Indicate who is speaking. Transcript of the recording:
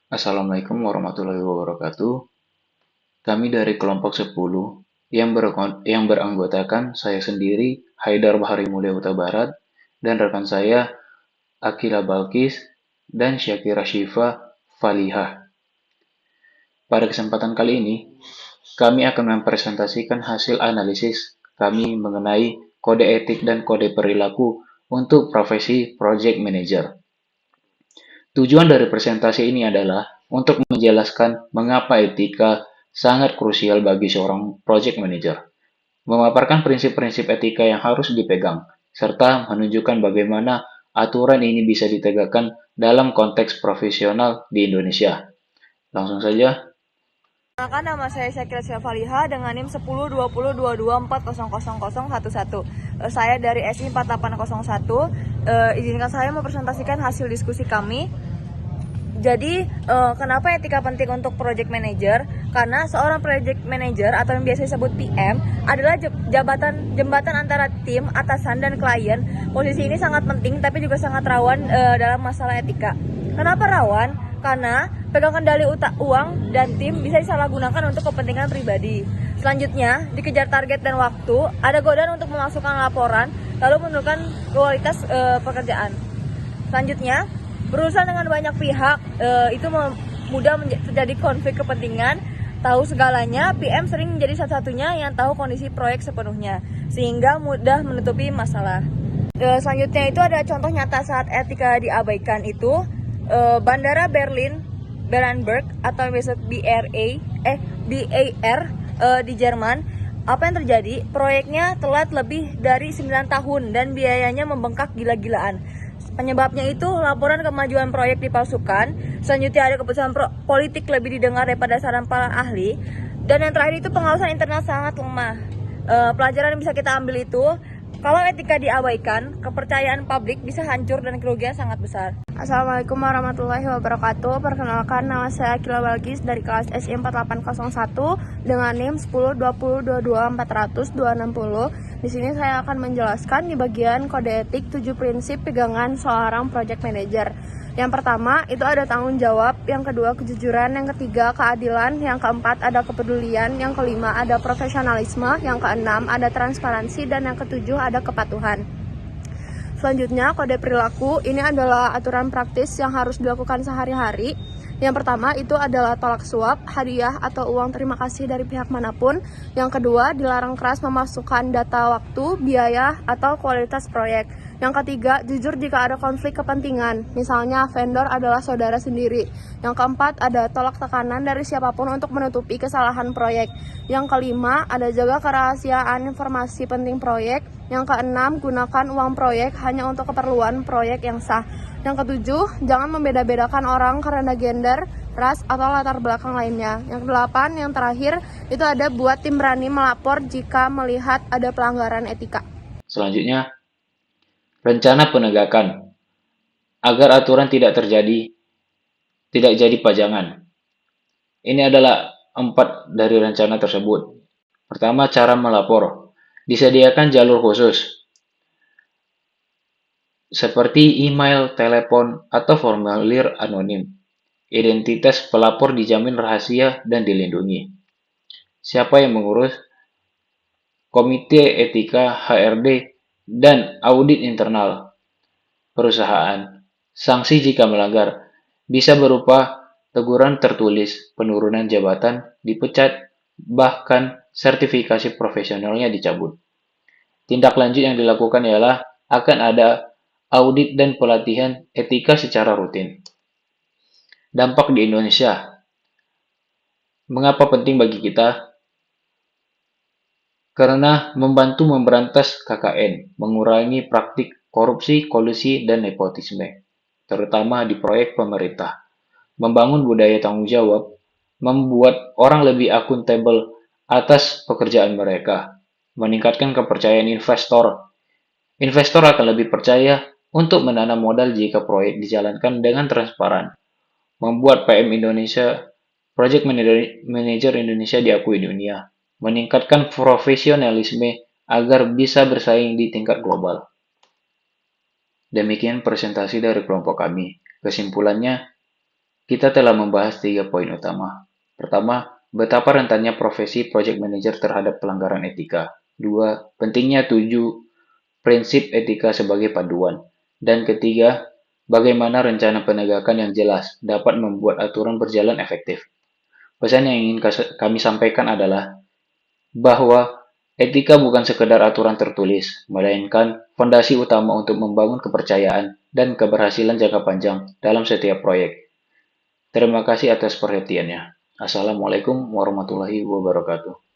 Speaker 1: Assalamualaikum warahmatullahi wabarakatuh. Kami dari kelompok 10 yang beranggotakan saya sendiri, Haidar Bahari Mulia Huta Barat, dan rekan saya, Akila Balkis dan Syakira Syifa Falihah. Pada kesempatan kali ini, kami akan mempresentasikan hasil analisis kami mengenai kode etik dan kode perilaku untuk profesi project manager. Tujuan dari presentasi ini adalah untuk menjelaskan mengapa etika sangat krusial bagi seorang project manager, memaparkan prinsip-prinsip etika yang harus dipegang, serta menunjukkan bagaimana aturan ini bisa ditegakkan dalam konteks profesional di Indonesia. Langsung saja.
Speaker 2: Perkenalkan, nama saya Syakira Syafaliha dengan NIM 102022400011. Saya dari SI 4801. Izinkan saya mempresentasikan hasil diskusi kami. Jadi, kenapa etika penting untuk project manager? Karena seorang project manager atau yang biasa disebut PM adalah jembatan antara tim, atasan, dan klien. Posisi ini sangat penting tapi juga sangat rawan dalam masalah etika. Kenapa rawan? Karena pegang kendali uang dan tim bisa disalahgunakan untuk kepentingan pribadi. Selanjutnya, dikejar target dan waktu, ada godaan untuk memasukkan laporan, lalu menurunkan kualitas pekerjaan. Selanjutnya, berurusan dengan banyak pihak, itu mudah terjadi konflik kepentingan. Tahu segalanya, PM sering menjadi satu-satunya yang tahu kondisi proyek sepenuhnya, sehingga mudah menutupi masalah. Selanjutnya itu ada contoh nyata saat etika diabaikan itu, Bandara Berlin-Brandenburg atau biasa BAR di Jerman. Apa yang terjadi? Proyeknya telat lebih dari 9 tahun dan biayanya membengkak gila-gilaan. Penyebabnya itu laporan kemajuan proyek dipalsukan. Selanjutnya ada keputusan politik lebih didengar daripada saran para ahli. Dan yang terakhir itu pengawasan internal sangat lemah. Pelajaran yang bisa kita ambil itu, kalau etika diabaikan, kepercayaan publik bisa hancur dan kerugian sangat besar. Assalamualaikum warahmatullahi wabarakatuh. Perkenalkan, nama saya Akila Balkis dari kelas SI 4801 dengan NIM 102022400260. Di sini saya akan menjelaskan di bagian kode etik 7 prinsip pegangan seorang project manager. Yang pertama itu ada tanggung jawab, yang kedua kejujuran, yang ketiga keadilan, yang keempat ada kepedulian, yang kelima ada profesionalisme, yang keenam ada transparansi, dan yang ketujuh ada kepatuhan. Selanjutnya, kode perilaku ini adalah aturan praktis yang harus dilakukan sehari-hari. Yang pertama itu adalah tolak suap, hadiah, atau uang terima kasih dari pihak manapun. Yang kedua, dilarang keras memasukkan data waktu, biaya, atau kualitas proyek. Yang ketiga, jujur jika ada konflik kepentingan, misalnya vendor adalah saudara sendiri. Yang keempat, ada tolak tekanan dari siapapun untuk menutupi kesalahan proyek. Yang kelima, ada jaga kerahasiaan informasi penting proyek. Yang keenam, gunakan uang proyek hanya untuk keperluan proyek yang sah. Yang ketujuh, jangan membeda-bedakan orang karena gender, ras, atau latar belakang lainnya. Yang kedelapan, yang terakhir, itu ada buat tim berani melapor jika melihat ada pelanggaran etika.
Speaker 1: Selanjutnya, rencana penegakan agar aturan tidak jadi pajangan. Ini adalah 4 dari rencana tersebut. Pertama, cara melapor. Disediakan jalur khusus, seperti email, telepon, atau formulir anonim. Identitas pelapor dijamin rahasia dan dilindungi. Siapa yang mengurus? Komite Etika, HRD, dan Audit Internal perusahaan. Sanksi jika melanggar bisa berupa teguran tertulis, penurunan jabatan, dipecat, bahkan sertifikasi profesionalnya dicabut. Tindak lanjut yang dilakukan ialah akan ada audit dan pelatihan etika secara rutin. Dampak di Indonesia. Mengapa penting bagi kita? Karena membantu memberantas KKN, mengurangi praktik korupsi, kolusi, dan nepotisme, terutama di proyek pemerintah. Membangun budaya tanggung jawab, membuat orang lebih akuntabel atas pekerjaan mereka, meningkatkan kepercayaan investor. Investor akan lebih percaya untuk menanam modal jika proyek dijalankan dengan transparan, membuat PM Indonesia, Project Manager Indonesia diakui dunia, meningkatkan profesionalisme agar bisa bersaing di tingkat global. Demikian presentasi dari kelompok kami. Kesimpulannya, Kita telah membahas 3 poin utama. Pertama, betapa rentannya profesi project manager terhadap pelanggaran etika. Dua, pentingnya 7 prinsip etika sebagai panduan. Dan ketiga, bagaimana rencana penegakan yang jelas dapat membuat aturan berjalan efektif. Pesan yang ingin kami sampaikan adalah bahwa etika bukan sekedar aturan tertulis, melainkan fondasi utama untuk membangun kepercayaan dan keberhasilan jangka panjang dalam setiap proyek. Terima kasih atas perhatiannya. Assalamualaikum warahmatullahi wabarakatuh.